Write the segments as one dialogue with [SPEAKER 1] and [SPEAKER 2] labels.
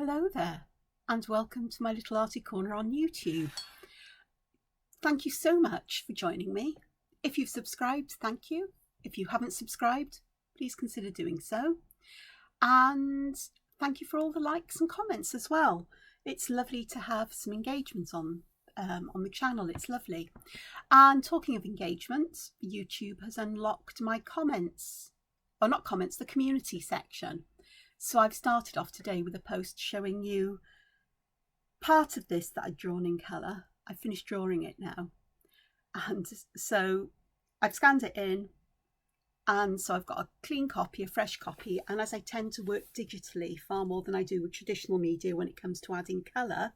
[SPEAKER 1] Hello there and welcome to my little arty corner on YouTube. Thank you so much for joining me. If you've subscribed, thank you. If you haven't subscribed, please consider doing so. And thank you for all the likes and comments as well. It's lovely to have some engagement on the channel. It's lovely. And talking of engagement, YouTube has unlocked my comments, or not comments, the community section. So I've started off today with a post showing you part of this that I'd drawn in colour. I finished drawing it now. And so I've scanned it in. And so I've got a clean copy, a fresh copy. And as I tend to work digitally far more than I do with traditional media when it comes to adding colour,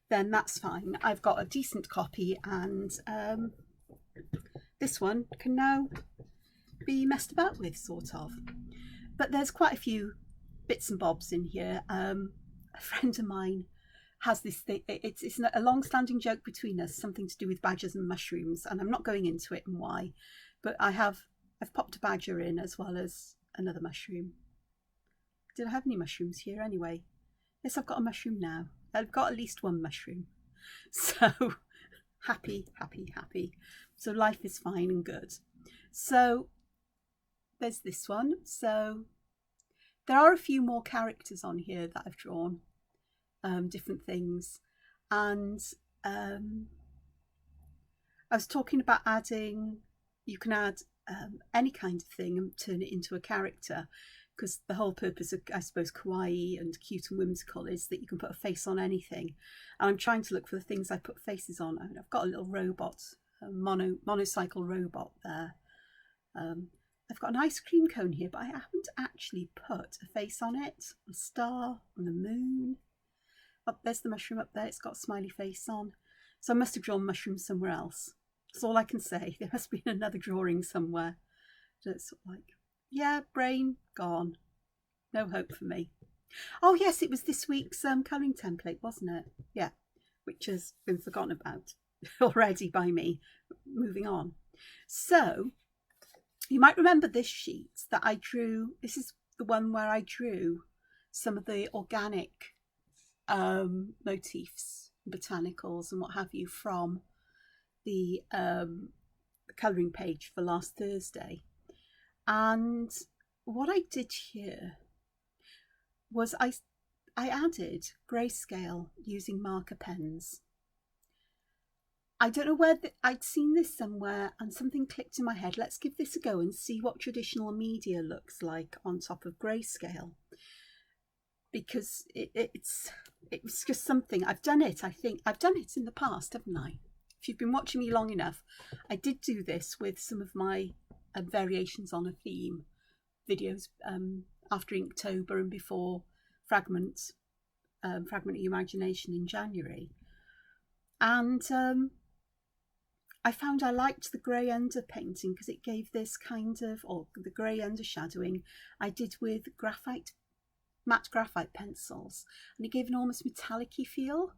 [SPEAKER 1] then that's fine. I've got a decent copy, and this one can now be messed about with, sort of. But there's quite a few bits and bobs in here. A friend of mine has this thing, it's a long-standing joke between us, something to do with badgers and mushrooms, and I'm not going into it and why, but I've popped a badger in as well as another mushroom. Did I have any mushrooms here anyway? Yes, I've got a mushroom now. I've got at least one mushroom. So happy, happy, happy. So life is fine and good. So there's this one. So there are a few more characters on here that I've drawn, different things. And I was talking about adding, you can add any kind of thing and turn it into a character, because the whole purpose of, I suppose, kawaii and cute and whimsical is that you can put a face on anything. And I'm trying to look for the things I put faces on. I mean, I've got a little robot, a monocycle robot there. I've got an ice cream cone here, but I haven't actually put a face on it. A star on the moon. Oh, there's the mushroom up there. It's got a smiley face on. So I must have drawn mushrooms somewhere else. That's all I can say. There must be another drawing somewhere. That's sort of like, yeah, brain gone. No hope for me. Oh yes, it was this week's colouring template, wasn't it? Yeah, which has been forgotten about already by me. Moving on. So you might remember this sheet that I drew. This is the one where I drew some of the organic motifs, botanicals and what have you from the colouring page for last Thursday. And what I did here was I added grayscale using marker pens. I don't know where I'd seen this somewhere and something clicked in my head. Let's give this a go and see what traditional media looks like on top of grayscale, because it was just something. I've done it, I think. I've done it in the past, haven't I? If you've been watching me long enough, I did do this with some of my variations on a theme videos after Inktober and before Fragment of Imagination in January. And I found I liked the grey underpainting because it gave this kind of, or the grey undershadowing I did with matte graphite pencils, and it gave an almost metallic-y feel.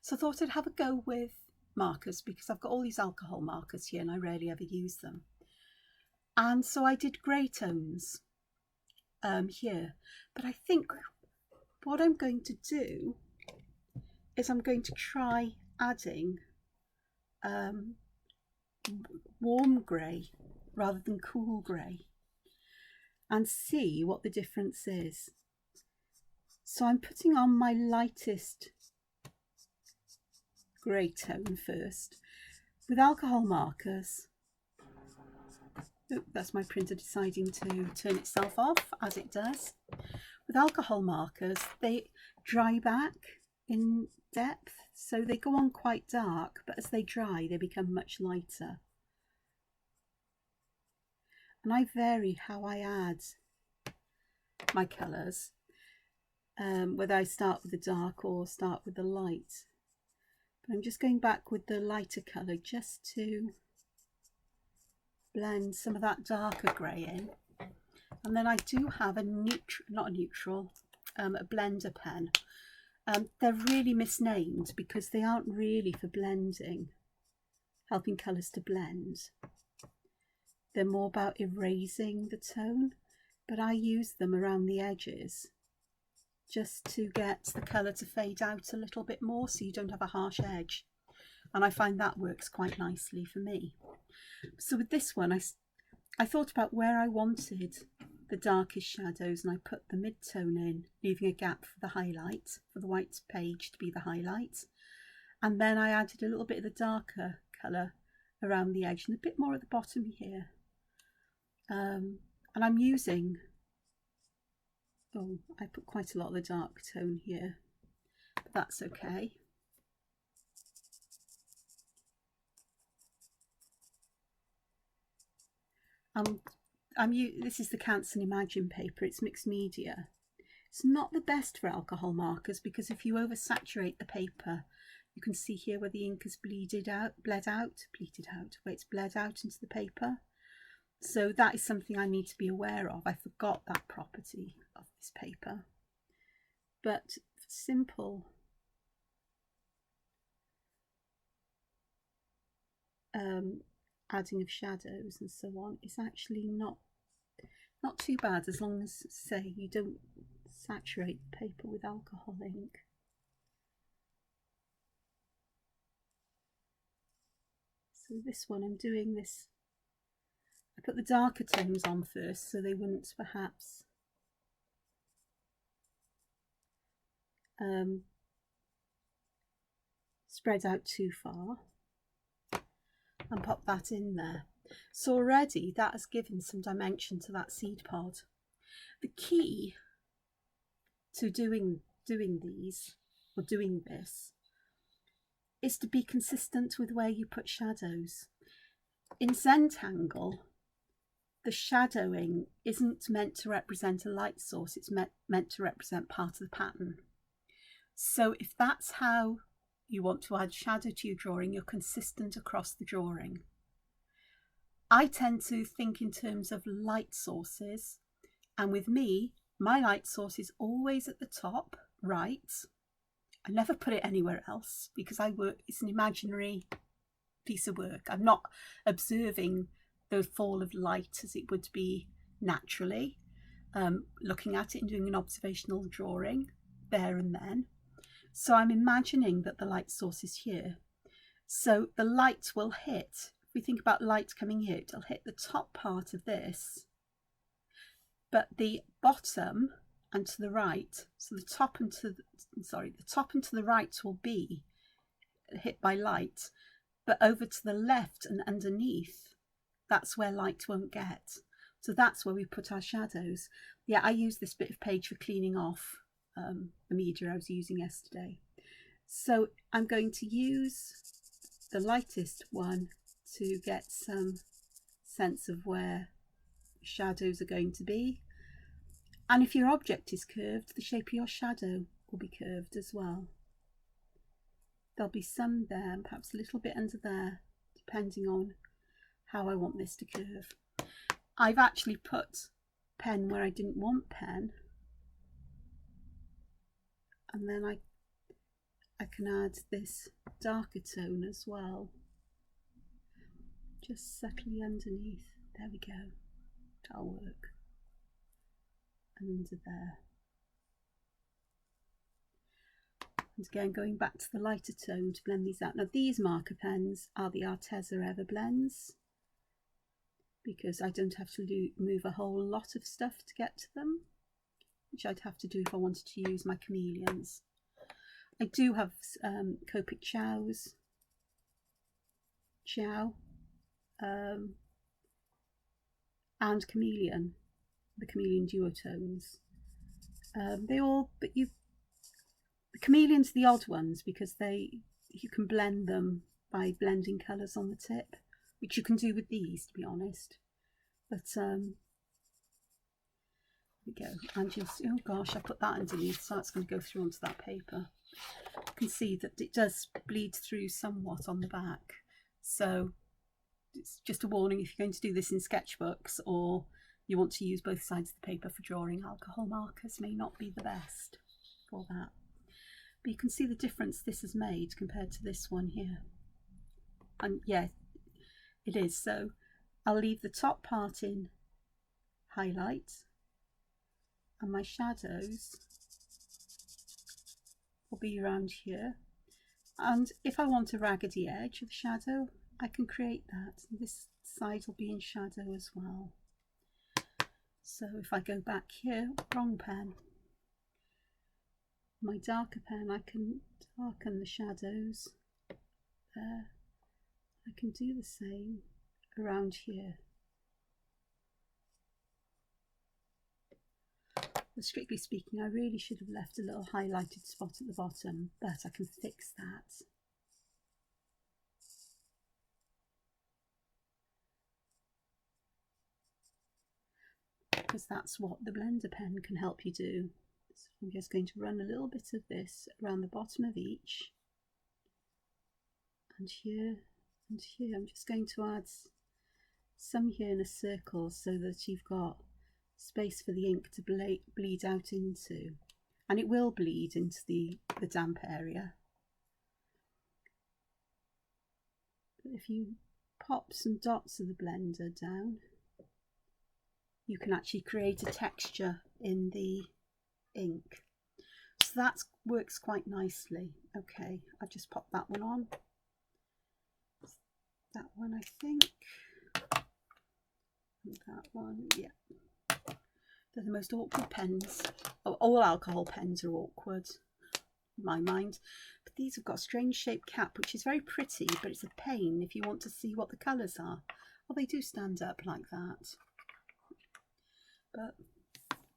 [SPEAKER 1] So I thought I'd have a go with markers, because I've got all these alcohol markers here and I rarely ever use them. And so I did grey tones here. But I think what I'm going to do is I'm going to try adding warm grey rather than cool grey and see what the difference is. So I'm putting on my lightest grey tone first with alcohol markers. Oh, that's my printer deciding to turn itself off, as it does. With alcohol markers, they dry back in depth, so they go on quite dark, but as they dry, they become much lighter. And I vary how I add my colours, whether I start with the dark or start with the light. But I'm just going back with the lighter colour just to blend some of that darker grey in. And then I do have a blender pen. They're really misnamed because they aren't really for blending, helping colours to blend. They're more about erasing the tone, but I use them around the edges just to get the colour to fade out a little bit more so you don't have a harsh edge. And I find that works quite nicely for me. So with this one, I thought about where I wanted the darkest shadows, and I put the mid-tone in, leaving a gap for the highlight, for the white page to be the highlight. And then I added a little bit of the darker colour around the edge and a bit more at the bottom here. And I'm using, oh, I put quite a lot of the dark tone here, but that's okay. This is the Canson Imagine paper. It's mixed media. It's not the best for alcohol markers because if you oversaturate the paper, you can see here where the ink has bled out, where it's bled out into the paper. So that is something I need to be aware of. I forgot that property of this paper. But for simple adding of shadows and so on, it's actually not too bad, as long as, say, you don't saturate the paper with alcohol ink. So this one, I'm doing this, I put the darker tones on first so they wouldn't perhaps spread out too far, and pop that in there. So already that has given some dimension to that seed pod. The key to doing this is to be consistent with where you put shadows. In Zentangle, the shadowing isn't meant to represent a light source, it's meant to represent part of the pattern. So if that's how you want to add shadow to your drawing, you're consistent across the drawing. I tend to think in terms of light sources, and with me, my light source is always at the top right. I never put it anywhere else because it's an imaginary piece of work. I'm not observing the fall of light as it would be naturally, looking at it and doing an observational drawing there and then. So I'm imagining that the light source is here. So the light will hit, if we think about light coming here, it'll hit the top part of this, but the bottom and to the right, so the top and to the right will be hit by light, but over to the left and underneath, that's where light won't get. So that's where we put our shadows. Yeah, I use this bit of page for cleaning off the media I was using yesterday. So I'm going to use the lightest one to get some sense of where shadows are going to be. And if your object is curved, the shape of your shadow will be curved as well. There'll be some there and perhaps a little bit under there, depending on how I want this to curve. I've actually put pen where I didn't want pen, and then I can add this darker tone as well, just subtly underneath. There we go, that'll work. And under there. And again, going back to the lighter tone to blend these out. Now these marker pens are the Arteza Everblends, because I don't have to move a whole lot of stuff to get to them, which I'd have to do if I wanted to use my chameleons. I do have Copic Chow and Chameleon, the Chameleon duotones. The Chameleons are the odd ones because you can blend them by blending colours on the tip, which you can do with these, to be honest. But there we go. And just, oh gosh, I put that underneath, so that's going to go through onto that paper. You can see that it does bleed through somewhat on the back. So it's just a warning, if you're going to do this in sketchbooks or you want to use both sides of the paper for drawing, alcohol markers may not be the best for that. But you can see the difference this has made compared to this one here. And yeah, it is. So I'll leave the top part in highlight, and my shadows will be around here. And if I want a raggedy edge of shadow, I can create that. This side will be in shadow as well. So if I go back here, wrong pen, my darker pen, I can darken the shadows there. I can do the same around here. But strictly speaking, I really should have left a little highlighted spot at the bottom, but I can fix that. Because that's what the blender pen can help you do. So I'm just going to run a little bit of this around the bottom of each, and here and here. I'm just going to add some here in a circle so that you've got space for the ink to bleed out into, and it will bleed into the damp area. But if you pop some dots of the blender down, you can actually create a texture in the ink. So that works quite nicely. Okay, I've just popped that one on. That one, I think. And that one, yeah. They're the most awkward pens. Oh, all alcohol pens are awkward, in my mind. But these have got a strange shaped cap, which is very pretty, but it's a pain if you want to see what the colours are. Well, they do stand up like that. But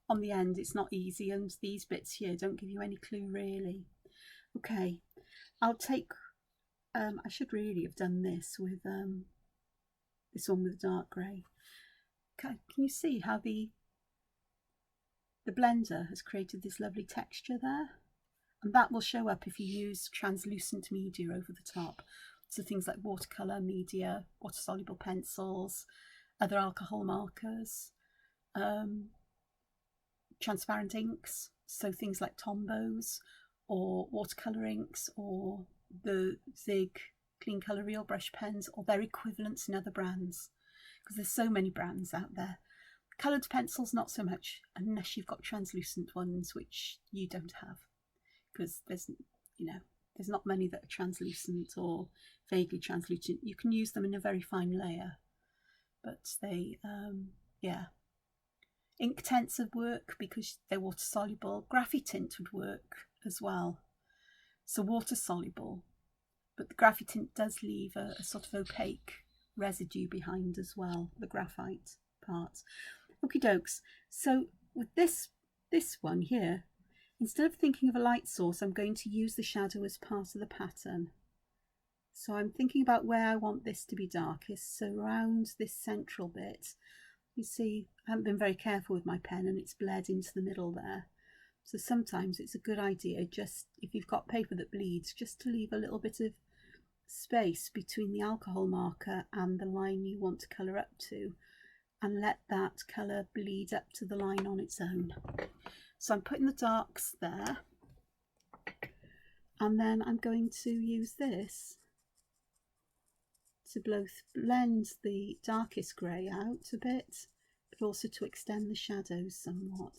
[SPEAKER 1] on the end it's not easy, and these bits here don't give you any clue really. Okay, I'll take I should really have done this with this one with dark grey. Okay, can you see how the blender has created this lovely texture there? And that will show up if you use translucent media over the top. So things like watercolour media, water soluble pencils, other alcohol markers, transparent inks, so things like Tombows or watercolour inks or the Zig clean colour real brush pens or their equivalents in other brands, because there's so many brands out there. Coloured pencils not so much, unless you've got translucent ones, which you don't have, because there's not many that are translucent or vaguely translucent. You can use them in a very fine layer, but they yeah. Ink tints would work because they're water soluble. Graphite tint would work as well. So water soluble, but the graphite tint does leave a sort of opaque residue behind as well, the graphite part. Okie dokes. So with this one here, instead of thinking of a light source, I'm going to use the shadow as part of the pattern. So I'm thinking about where I want this to be darkest. So around this central bit, you see, I haven't been very careful with my pen and it's bled into the middle there. So sometimes it's a good idea, just if you've got paper that bleeds, just to leave a little bit of space between the alcohol marker and the line you want to colour up to, and let that colour bleed up to the line on its own. So I'm putting the darks there, and then I'm going to use this to both blend the darkest grey out a bit, but also to extend the shadows somewhat.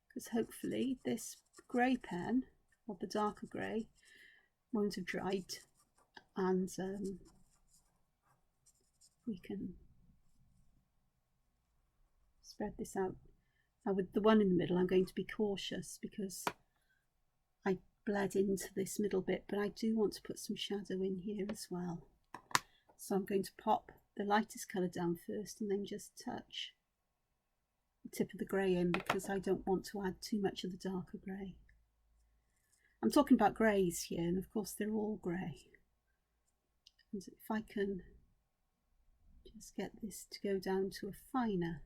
[SPEAKER 1] Because hopefully this grey pen, or the darker grey, won't have dried, and we can spread this out. Now with the one in the middle, I'm going to be cautious because I bled into this middle bit, but I do want to put some shadow in here as well. So I'm going to pop the lightest colour down first and then just touch the tip of the grey in, because I don't want to add too much of the darker grey. I'm talking about greys here, and of course they're all grey. And if I can just get this to go down to a finer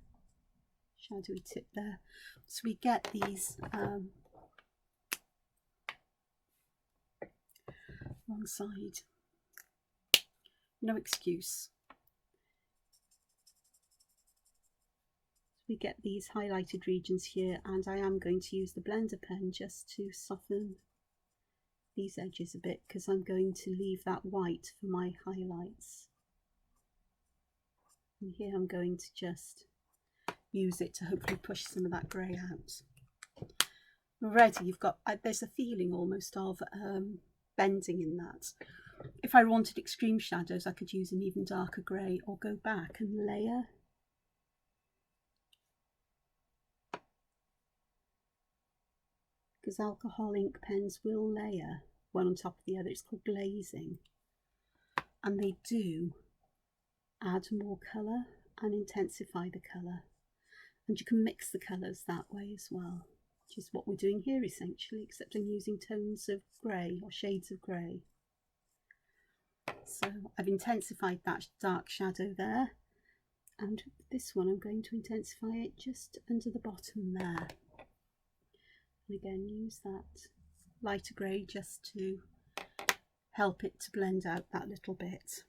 [SPEAKER 1] shadowy tip there, so we get these wrong side, no excuse. We get these highlighted regions here, and I am going to use the blender pen just to soften these edges a bit, because I'm going to leave that white for my highlights. And here I'm going to just use it to hopefully push some of that grey out. already you've got, there's a feeling almost of bending in that. If I wanted extreme shadows, I could use an even darker grey or go back and layer. Because alcohol ink pens will layer one on top of the other. It's called glazing. And they do add more colour and intensify the colour. And you can mix the colours that way as well, which is what we're doing here essentially, except I'm using tones of grey or shades of grey. So I've intensified that dark shadow there, and this one I'm going to intensify it just under the bottom there. And again, use that lighter grey just to help it to blend out that little bit.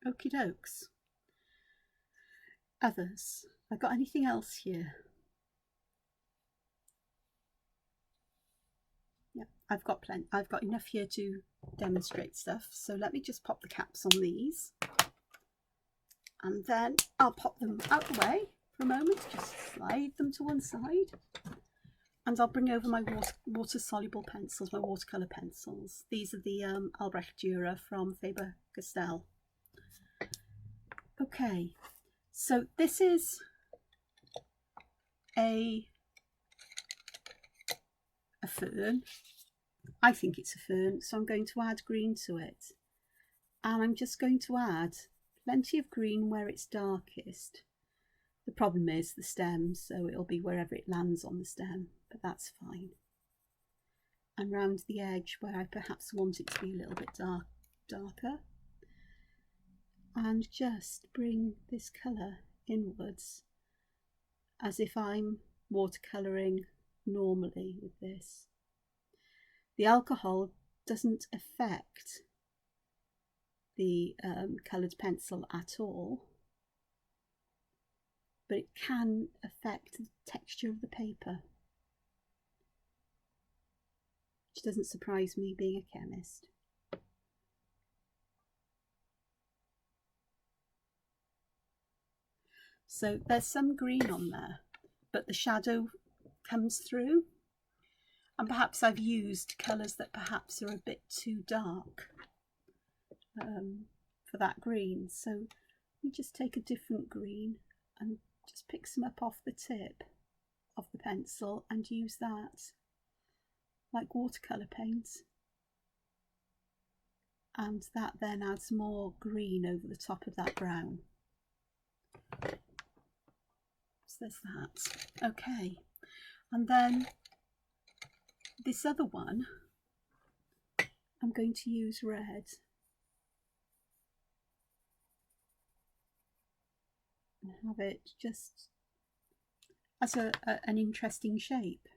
[SPEAKER 1] Okie dokes. Others. Have I got anything else here? Yeah, I've got plenty. I've got enough here to demonstrate stuff. So let me just pop the caps on these, and then I'll pop them out the way for a moment. Just slide them to one side, and I'll bring over my water-soluble pencils, my watercolour pencils. These are the Albrecht Dürer from Faber-Castell. Okay, so this is a fern. I think it's a fern, so I'm going to add green to it. And I'm just going to add plenty of green where it's darkest. The problem is the stem, so it'll be wherever it lands on the stem, but that's fine. And round the edge where I perhaps want it to be a little bit darker. And just bring this colour inwards as if I'm watercolouring normally with this. The alcohol doesn't affect the coloured pencil at all, but it can affect the texture of the paper, which doesn't surprise me being a chemist. So there's some green on there, but the shadow comes through, and perhaps I've used colours that perhaps are a bit too dark for that green. So you just take a different green and just pick some up off the tip of the pencil and use that like watercolour paint, and that then adds more green over the top of that brown. So there's that. Okay, and then this other one, I'm going to use red. And have it just as an interesting shape,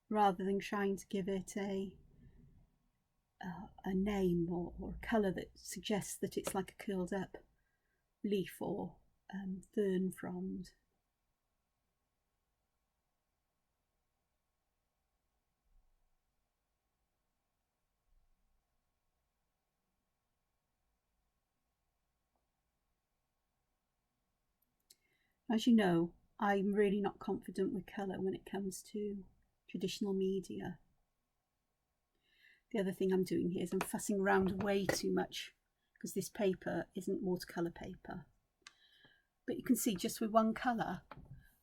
[SPEAKER 1] rather than trying to give it a name or a colour that suggests that it's like a curled up leaf or fern frond. As you know, I'm really not confident with colour when it comes to traditional media. The other thing I'm doing here is I'm fussing around way too much because this paper isn't watercolour paper. But you can see just with one colour,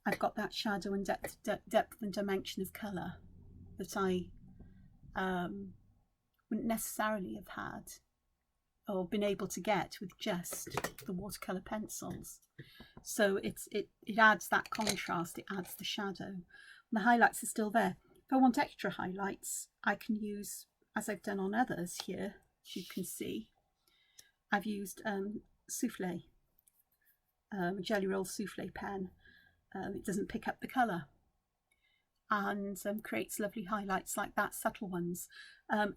[SPEAKER 1] I've got that shadow and depth and dimension of colour that I wouldn't necessarily have had or been able to get with just the watercolour pencils. So it adds that contrast, it adds the shadow. And the highlights are still there. If I want extra highlights, I can use, as I've done on others here, as you can see, I've used souffle, Jelly Roll souffle pen. It doesn't pick up the colour and creates lovely highlights like that, subtle ones. An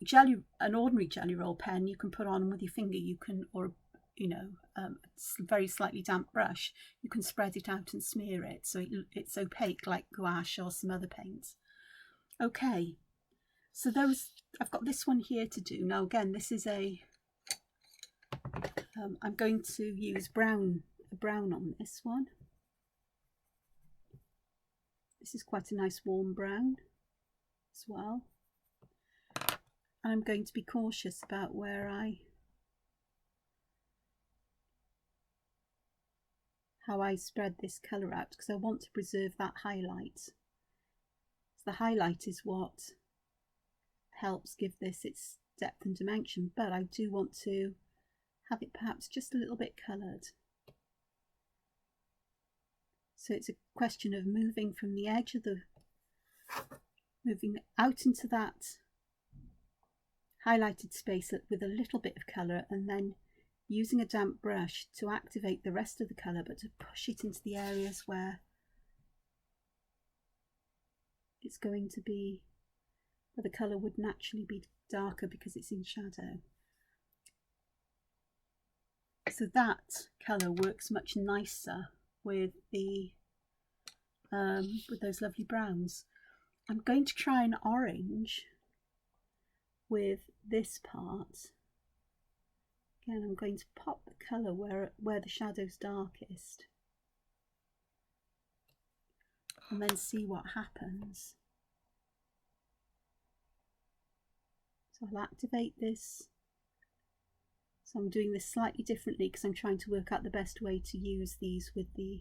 [SPEAKER 1] ordinary Jelly Roll pen you can put on with your finger, you can, or a very slightly damp brush, you can spread it out and smear it so it's opaque like gouache or some other paints. Okay, so those, I've got this one here to do. Now again, this is a, I'm going to use brown on this one. This is quite a nice warm brown. as well. And I'm going to be cautious about how I spread this colour out, because I want to preserve that highlight. So the highlight is what helps give this its depth and dimension, but I do want to have it perhaps just a little bit coloured. So it's a question of moving from the edge of moving out into that highlighted space with a little bit of colour, and then using a damp brush to activate the rest of the colour, but to push it into the areas where it's going to be, where the colour would naturally be darker because it's in shadow. So that colour works much nicer with the with those lovely browns. I'm going to try an orange with this part. Again, I'm going to pop the colour where the shadow's darkest, and then see what happens. So I'll activate this. So I'm doing this slightly differently because I'm trying to work out the best way to use these with the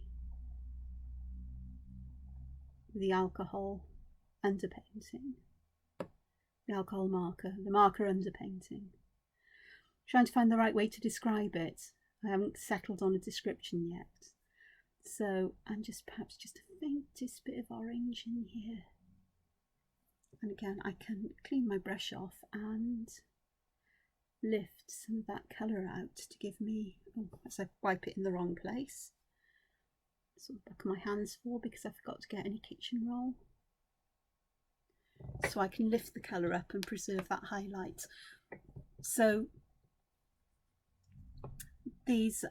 [SPEAKER 1] alcohol underpainting, the alcohol marker, the marker underpainting. Trying to find the right way to describe it. I haven't settled on a description yet. So I'm perhaps just a faintest bit of orange in here. And again, I can clean my brush off and lift some of that colour out to give me, as I wipe it in the wrong place. That's what the back of my hands for, because I forgot to get any kitchen roll. So I can lift the colour up and preserve that highlight. So these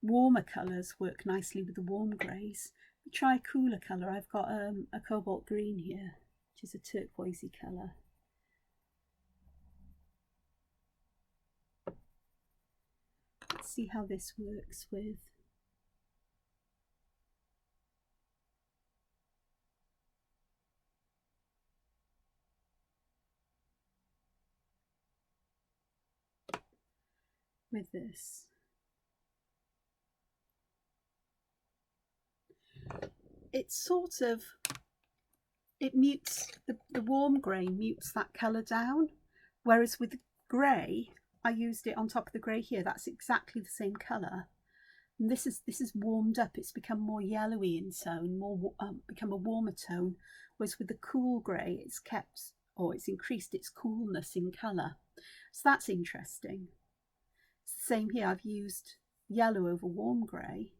[SPEAKER 1] warmer colours work nicely with the warm greys. Try a cooler colour. I've got a cobalt green here, which is a turquoisey colour. Let's see how this works with this. It's sort of, it mutes, the warm grey mutes that colour down, whereas with grey, I used it on top of the grey here. That's exactly the same colour. And this is warmed up. It's become more yellowy in tone, become a warmer tone. Whereas with the cool grey, it's kept, or it's increased its coolness in colour. So that's interesting. It's the same here. I've used yellow over warm grey,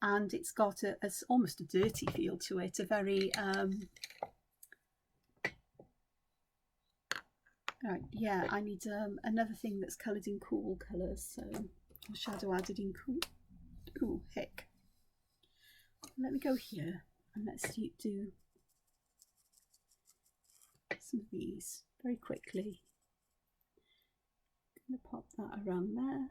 [SPEAKER 1] and it's got almost a dirty feel to it. A very right, yeah, I need another thing that's coloured in cool colours, so I'll shadow added in cool. Ooh, heck. Let me go here and let's do some of these very quickly. I'm going to pop that around there.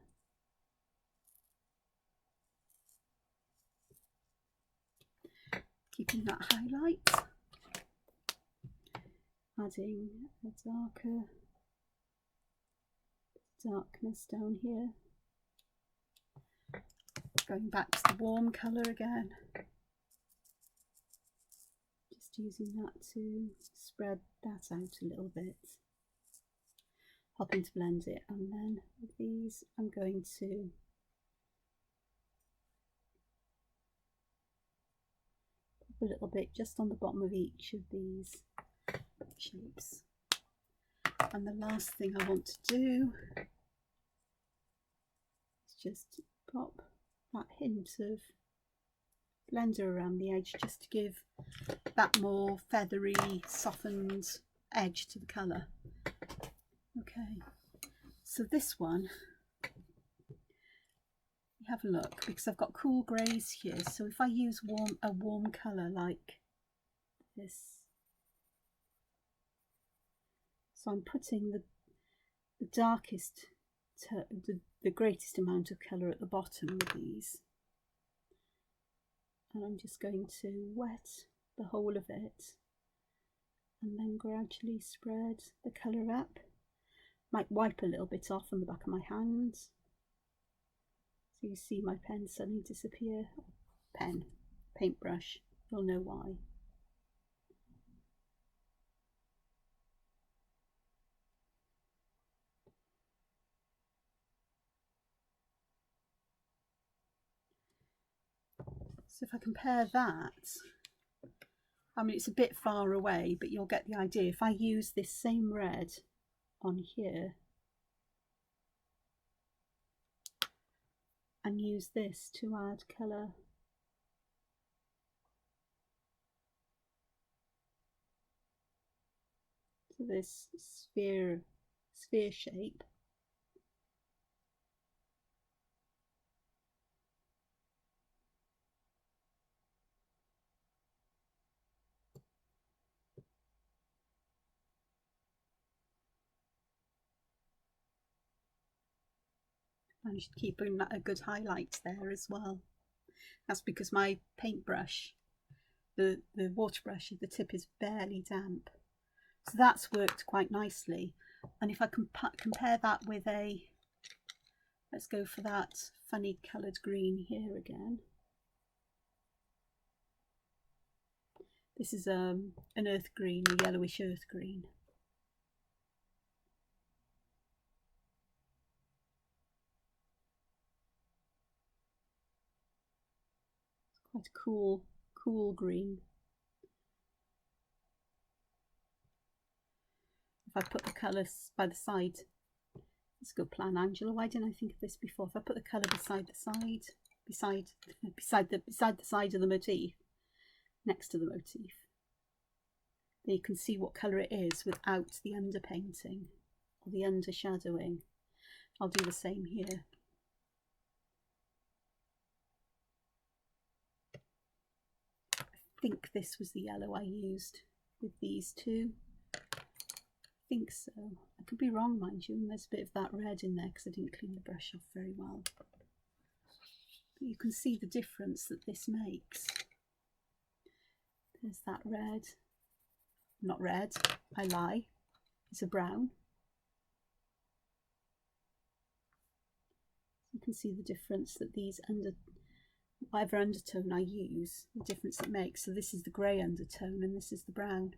[SPEAKER 1] Keeping that highlight. Adding a darkness down here. Going back to the warm colour again. Just using that to spread that out a little bit. Helping to blend it, and then with these I'm going to pop a little bit just on the bottom of each of these shapes. And the last thing I want to do is just pop that hint of blender around the edge, just to give that more feathery, softened edge to the colour. Okay, so this one, have a look, because I've got cool greys here. So if I use a warm colour like this, so I'm putting the darkest, the greatest amount of colour at the bottom with these, and I'm just going to wet the whole of it and then gradually spread the colour up. Might wipe a little bit off on the back of my hand, so you see my pen suddenly disappear. Paintbrush, you'll know why. So if I compare that, I mean it's a bit far away, but you'll get the idea. If I use this same red on here and use this to add colour to this sphere shape, managed to keep a good highlight there as well. That's because my paintbrush, the water brush, the tip is barely damp, so that's worked quite nicely. And if I compare that with let's go for that funny coloured green here again. This is an earth green, a yellowish earth green. Quite a cool green. If I put the colours by the side, it's a good plan, Angela. Why didn't I think of this before? If I put the colour beside the side of the motif, next to the motif, then you can see what colour it is without the underpainting or the undershadowing. I'll do the same here. I think this was the yellow I used with these two. I think so. I could be wrong, mind you, and there's a bit of that red in there because I didn't clean the brush off very well. But you can see the difference that this makes. There's that red. Not red, I lie. It's a brown. You can see the difference that these whatever undertone I use, the difference it makes. So this is the grey undertone and this is the brown.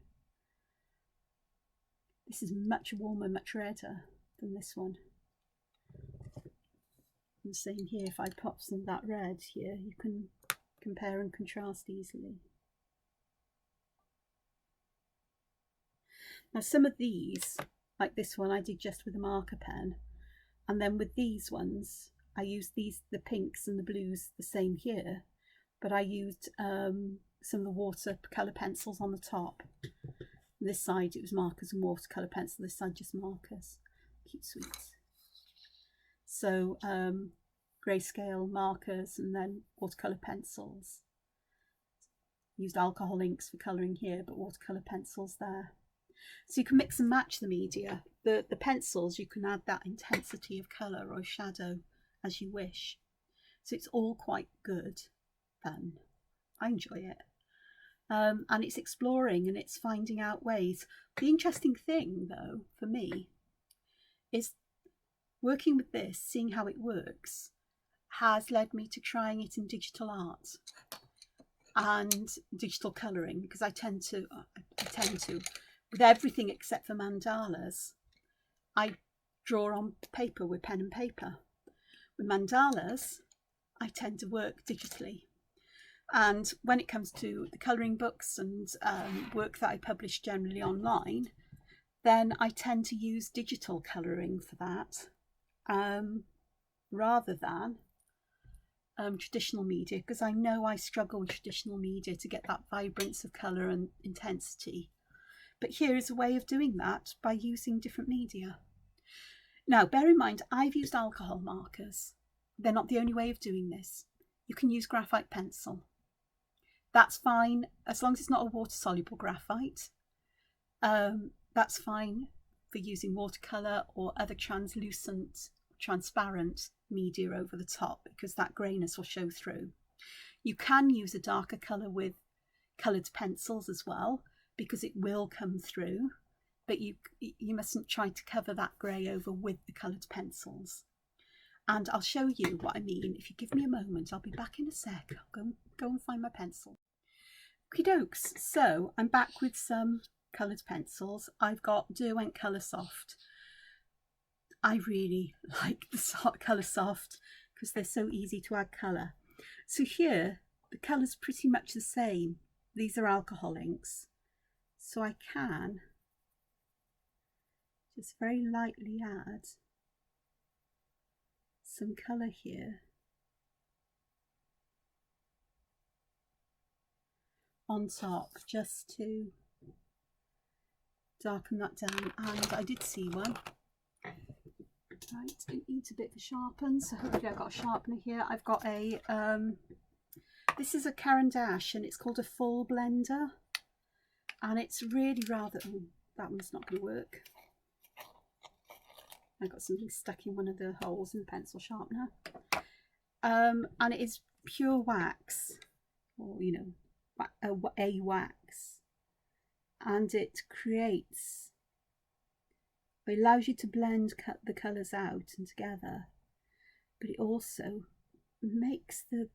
[SPEAKER 1] This is much warmer, much redder than this one. And the same here, if I pop some of that red here, you can compare and contrast easily. Now some of these, like this one, I did just with a marker pen, and then with these ones I used the pinks and the blues the same here, but I used some of the watercolour pencils on the top. This side it was markers and watercolour pencil, this side just markers. Cute sweets. So grayscale markers and then watercolour pencils. Used alcohol inks for colouring here, but watercolour pencils there. So you can mix and match the media. The pencils, you can add that intensity of colour or shadow as you wish. So it's all quite good fun. I enjoy it. And it's exploring and it's finding out ways. The interesting thing though for me is working with this, seeing how it works, has led me to trying it in digital art and digital colouring, because I tend to with everything except for mandalas, I draw on paper with pen and paper. With mandalas, I tend to work digitally. And when it comes to the colouring books and work that I publish generally online, then I tend to use digital colouring for that rather than traditional media, because I know I struggle with traditional media to get that vibrance of colour and intensity. But here is a way of doing that by using different media. Now, bear in mind, I've used alcohol markers. They're not the only way of doing this. You can use graphite pencil. That's fine, as long as it's not a water-soluble graphite. That's fine for using watercolour or other translucent, transparent media over the top, because that greyness will show through. You can use a darker colour with coloured pencils as well, because it will come through, but you mustn't try to cover that grey over with the coloured pencils. And I'll show you what I mean. If you give me a moment, I'll be back in a sec. I'll go and find my pencil. Okie dokes, so I'm back with some coloured pencils. I've got Derwent Colour Soft. I really like the Colour Soft because they're so easy to add colour. So here, the colour's pretty much the same. These are alcohol inks. So I can just very lightly add some colour here on top, just to darken that down. And I did see one. Right, it needs a bit of a sharpen, so hopefully I've got a sharpener here. I've got a this is a Caran d'Ache, and it's called a full blender, and it's really rather, oh, that one's not going to work. I got something stuck in one of the holes in the pencil sharpener. And it is pure wax, or you know, a wax, and it creates, it allows you to blend the colours out and together, but it also makes the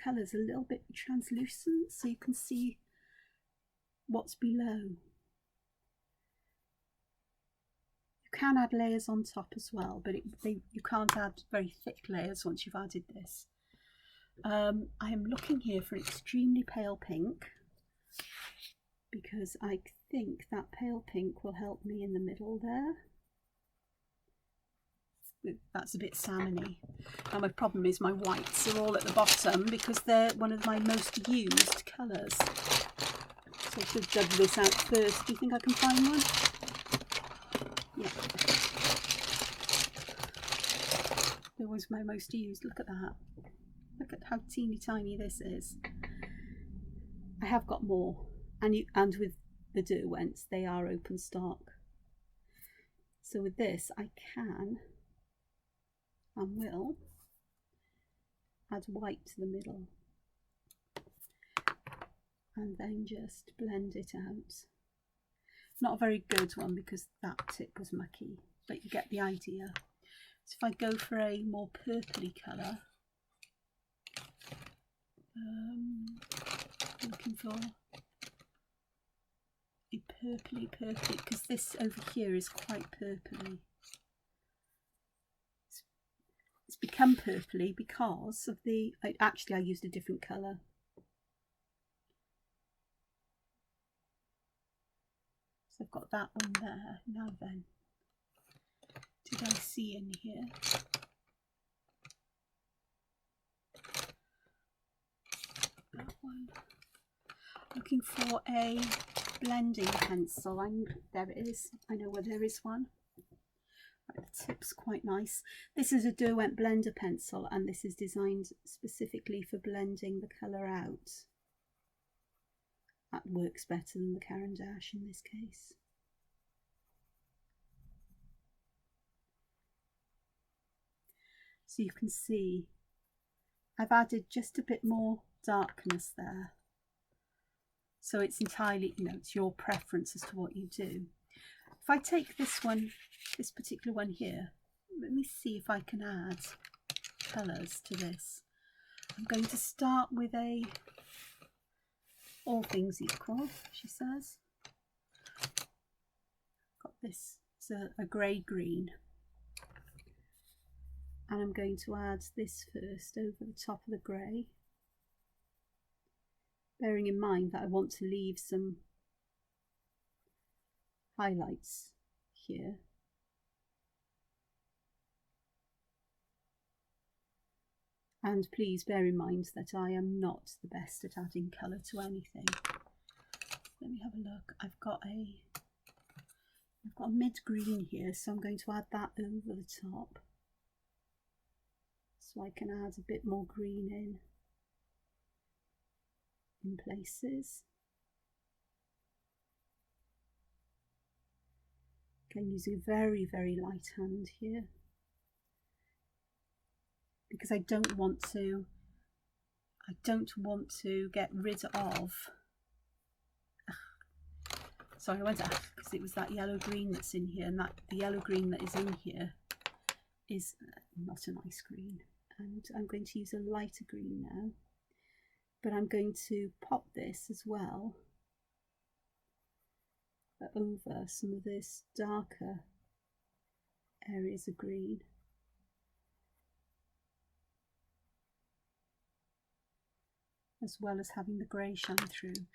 [SPEAKER 1] colours a little bit translucent, so you can see what's below. You can add layers on top as well, but you can't add very thick layers once you've added this. I am looking here for an extremely pale pink, because I think that pale pink will help me in the middle there. That's a bit salmony. Now my problem is my whites are all at the bottom because they're one of my most used colours. So I should judge this out first. Do you think I can find one? Yeah. They're always my most used. Look at that. Look at how teeny tiny this is. I have got more, and with the Derwents, they are open stock. So with this I can and will add white to the middle and then just blend it out. Not a very good one because that tip was mucky, but you get the idea. So if I go for a more purpley colour, looking for a purpley, because this over here is quite purpley. It's become purpley because of the, actually I used a different colour. So I've got that one there. Now then, did I see in here? That one. Looking for a blending pencil. There it is. I know where there is one. Right, the tip's quite nice. This is a Derwent blender pencil, and this is designed specifically for blending the colour out. That works better than the Caran d'Ache in this case. So you can see I've added just a bit more darkness there. So it's entirely, it's your preference as to what you do. If I take this one, this particular one here, let me see if I can add colours to this. I'm going to start with a all things equal, she says. Got this, it's a grey green. And I'm going to add this first over the top of the grey, bearing in mind that I want to leave some highlights here. And please bear in mind that I am not the best at adding colour to anything. Let me have a look. I've got a mid green here, so I'm going to add that over the top, so I can add a bit more green in places. Again, using a very, very light hand here, because I don't want to I don't want to get rid of, sorry, I went because it was that yellow green that's in here, and that the yellow green that is in here is not a nice green, and I'm going to use a lighter green now, but I'm going to pop this as well over some of this darker areas of green. As well as having the grey shine through.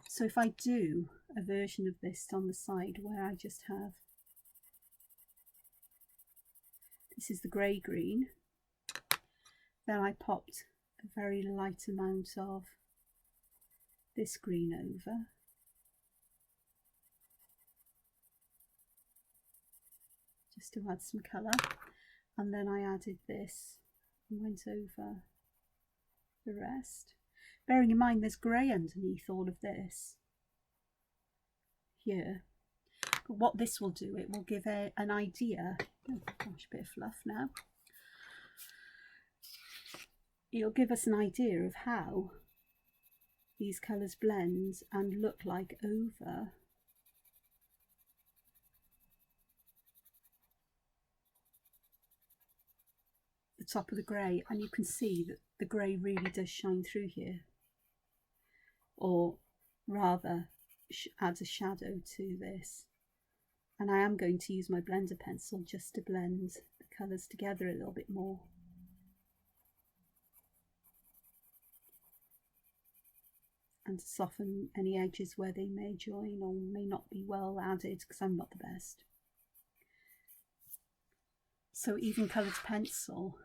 [SPEAKER 1] So if I do a version of this on the side where I just have, this is the grey green, then I popped a very light amount of this green over, just to add some colour, and then I added this and went over the rest. Bearing in mind there's grey underneath all of this here. But what this will do, it will give an idea. Oh gosh, a bit of fluff now. It'll give us an idea of how these colours blend and look like over the top of the grey, and you can see that the grey really does shine through here, or rather adds a shadow to this. And I am going to use my blender pencil just to blend the colours together a little bit more. And to soften any edges where they may join or may not be well added, because I'm not the best. So even coloured pencil,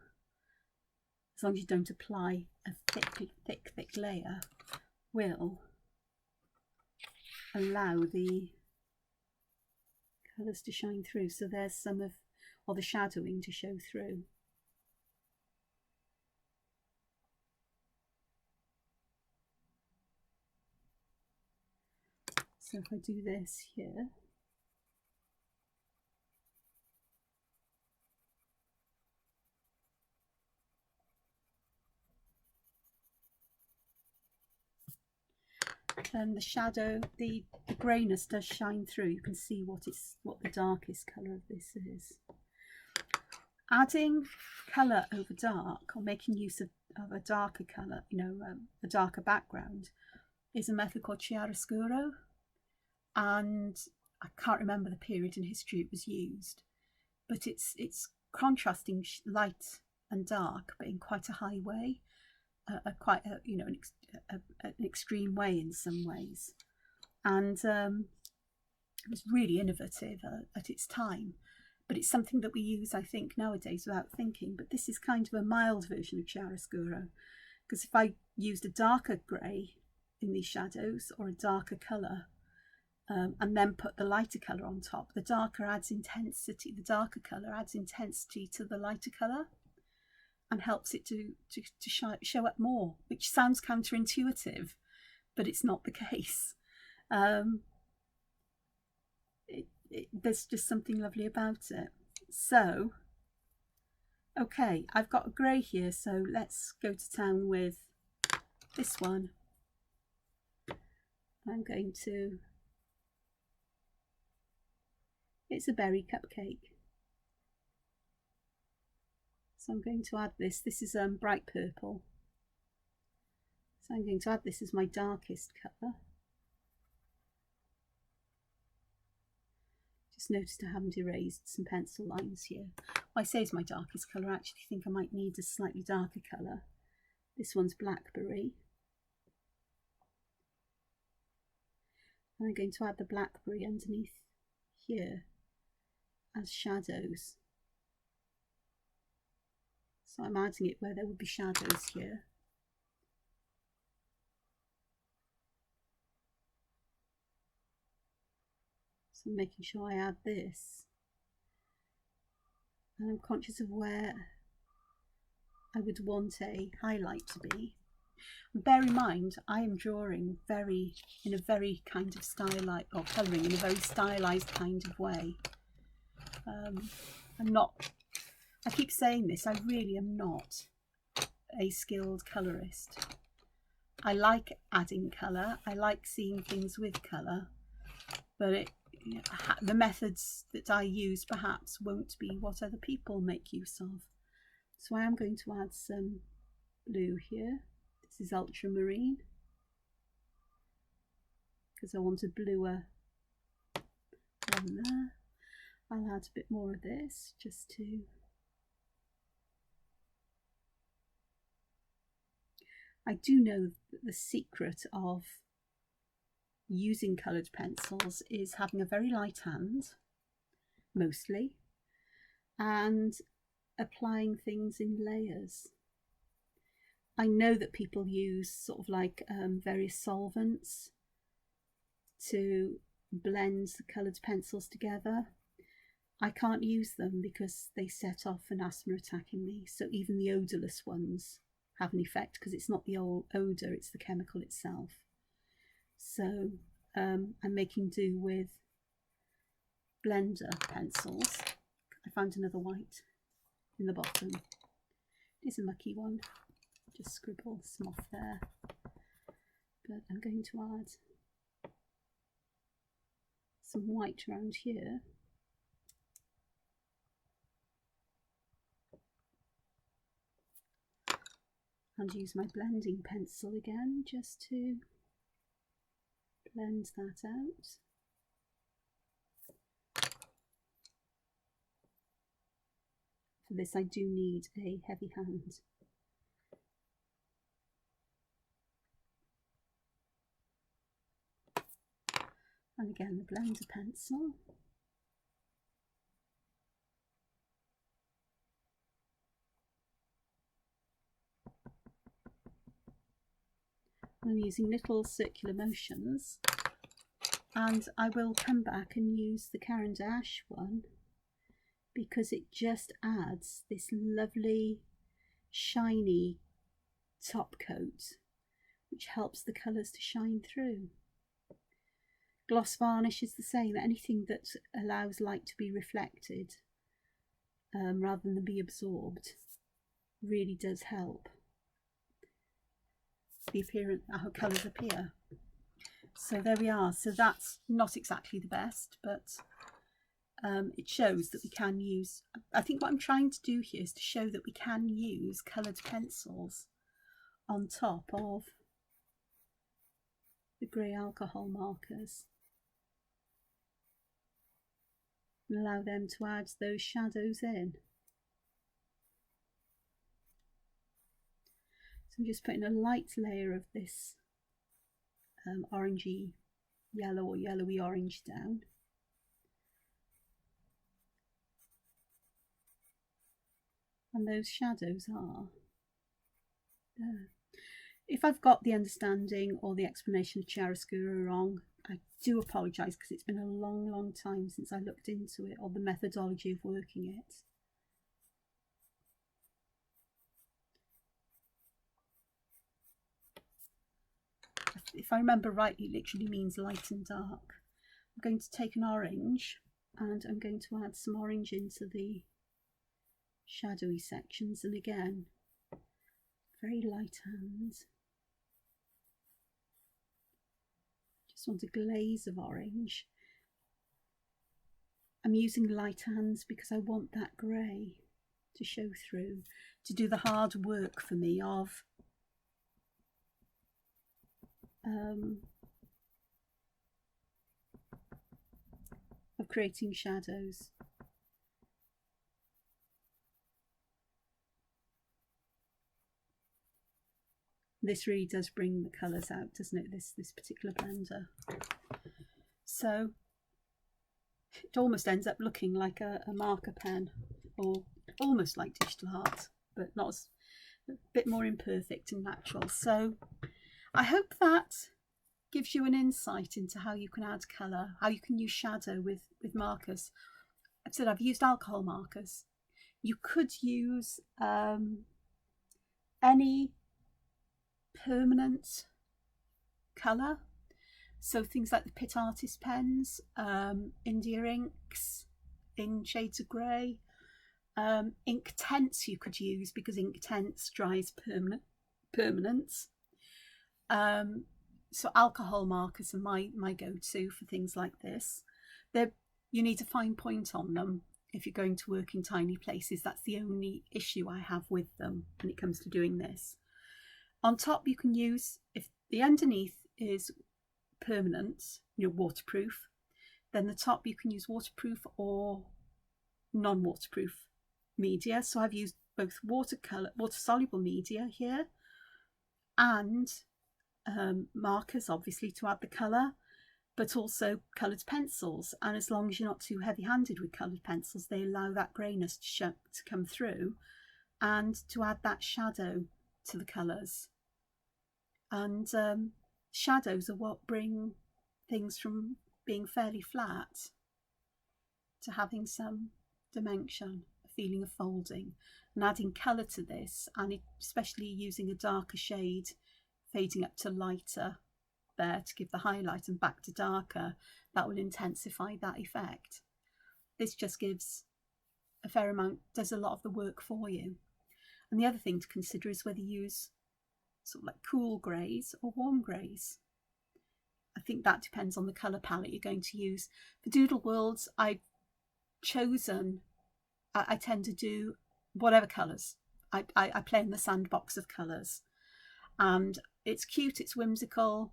[SPEAKER 1] as long as you don't apply a thick layer, will allow the colours to shine through. So there's some of, or the shadowing to show through. So if I do this here, then the shadow, the greyness does shine through. You can see what the darkest colour of this is. Adding colour over dark, or making use of a darker colour, a darker background, is a method called chiaroscuro, and I can't remember the period in history it was used, but it's contrasting light and dark, but in quite a high way, an extreme way in some ways, and it was really innovative at its time. But it's something that we use, I think, nowadays without thinking. But this is kind of a mild version of chiaroscuro, because if I used a darker grey in these shadows, or a darker colour, and then put the lighter colour on top, the darker adds intensity. The darker colour adds intensity to the lighter colour, and helps it to show up more, which sounds counterintuitive, but it's not the case. There's just something lovely about it. So, okay, I've got a grey here, so let's go to town with this one. I'm going to, it's a berry cupcake. So I'm going to add this. This is bright purple. So I'm going to add this as my darkest colour. Just noticed I haven't erased some pencil lines here. Well, I say it's my darkest colour. I actually think I might need a slightly darker colour. This one's blackberry. And I'm going to add the blackberry underneath here as shadows. So I'm adding it where there would be shadows here. So I'm making sure I add this. And I'm conscious of where I would want a highlight to be. And bear in mind, I am drawing in a very kind of stylized, or colouring in a very stylised kind of way. I keep saying this, I really am not a skilled colourist. I like adding colour, I like seeing things with colour, but the methods that I use perhaps won't be what other people make use of. So I am going to add some blue here. This is ultramarine because I want a bluer one there. I'll add a bit more of this just to I do know that the secret of using coloured pencils is having a very light hand, mostly, and applying things in layers. I know that people use sort of like various solvents to blend the coloured pencils together. I can't use them because they set off an asthma attack in me, so even the odourless ones have an effect because it's not the odour, it's the chemical itself. So I'm making do with blender pencils. I found another white in the bottom. It is a mucky one, just scribble some off there. But I'm going to add some white around here. And use my blending pencil again just to blend that out. For this I do need a heavy hand. And again the blender pencil. I'm using little circular motions, and I will come back and use the Caran d'Ache one because it just adds this lovely shiny top coat which helps the colours to shine through. Gloss varnish is the same. Anything that allows light to be reflected rather than be absorbed really does help the appearance, how colours appear. So there we are. So that's not exactly the best, but it shows that we can use, I think what I'm trying to do here is to show that we can use coloured pencils on top of the grey alcohol markers and allow them to add those shadows in. So I'm just putting a light layer of this orangey yellow or yellowy orange down. And those shadows are there. If I've got the understanding or the explanation of chiaroscuro wrong, I do apologise because it's been a long time since I looked into it or the methodology of working it. If I remember right, it literally means light and dark. I'm going to take an orange and I'm going to add some orange into the shadowy sections, and again, very light hands. Just want a glaze of orange. I'm using light hands because I want that grey to show through, to do the hard work for me of creating shadows. This really does bring the colours out, doesn't it, this particular blender. So it almost ends up looking like a marker pen, or almost like digital art, but not as, a bit more imperfect and natural. So I hope that gives you an insight into how you can add colour, how you can use shadow with markers. I've said I've used alcohol markers. You could use any permanent colour, so things like the Pitt Artist pens, India inks in shades of grey, ink tents you could use because ink tents dries permanence. So alcohol markers are my go-to for things like this. You need a fine point on them if you're going to work in tiny places. That's the only issue I have with them when it comes to doing this. On top, you can use, if the underneath is permanent, waterproof, then the top you can use waterproof or non-waterproof media. So I've used both water-soluble media here, and markers, obviously, to add the colour, but also coloured pencils. And as long as you're not too heavy-handed with coloured pencils, they allow that greyness to come through and to add that shadow to the colours. And shadows are what bring things from being fairly flat to having some dimension, a feeling of folding. And adding colour to this, and especially using a darker shade, fading up to lighter there to give the highlight and back to darker, that will intensify that effect. This just gives a fair amount, does a lot of the work for you. And the other thing to consider is whether you use sort of like cool greys or warm greys. I think that depends on the colour palette you're going to use. For Doodleworlds, I tend to do whatever colours. I play in the sandbox of colours, and it's cute, it's whimsical.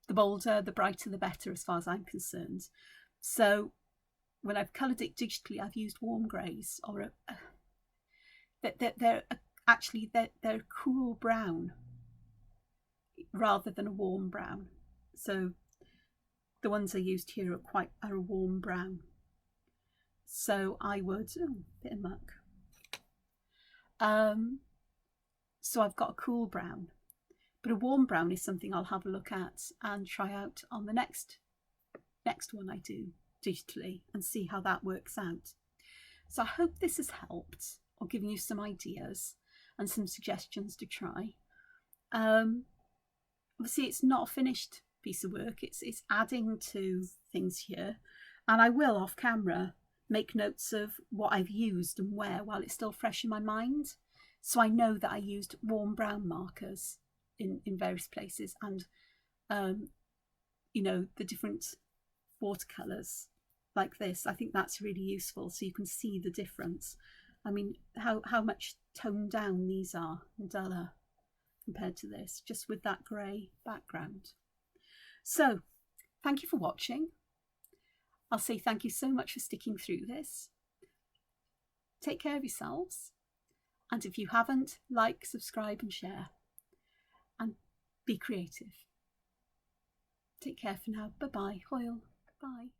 [SPEAKER 1] The bolder, the brighter, the better, as far as I'm concerned. So when I've coloured it digitally, I've used warm greys, or they're a cool brown rather than a warm brown. So the ones I used here are a warm brown. So I would, bit of muck. So I've got a cool brown, but a warm brown is something I'll have a look at and try out on the next one I do digitally and see how that works out. So I hope this has helped, or given you some ideas and some suggestions to try. Obviously it's not a finished piece of work, it's adding to things here, and I will off camera make notes of what I've used and where while it's still fresh in my mind, so I know that I used warm brown markers in various places, and the different watercolours like this. I think that's really useful, so you can see the difference. I mean, how much toned down these are and duller compared to this, just with that grey background. So thank you for watching. I'll say thank you so much for sticking through this. Take care of yourselves, and if you haven't, like, subscribe and share, and be creative. Take care for now. Bye bye. Hoyle. Bye.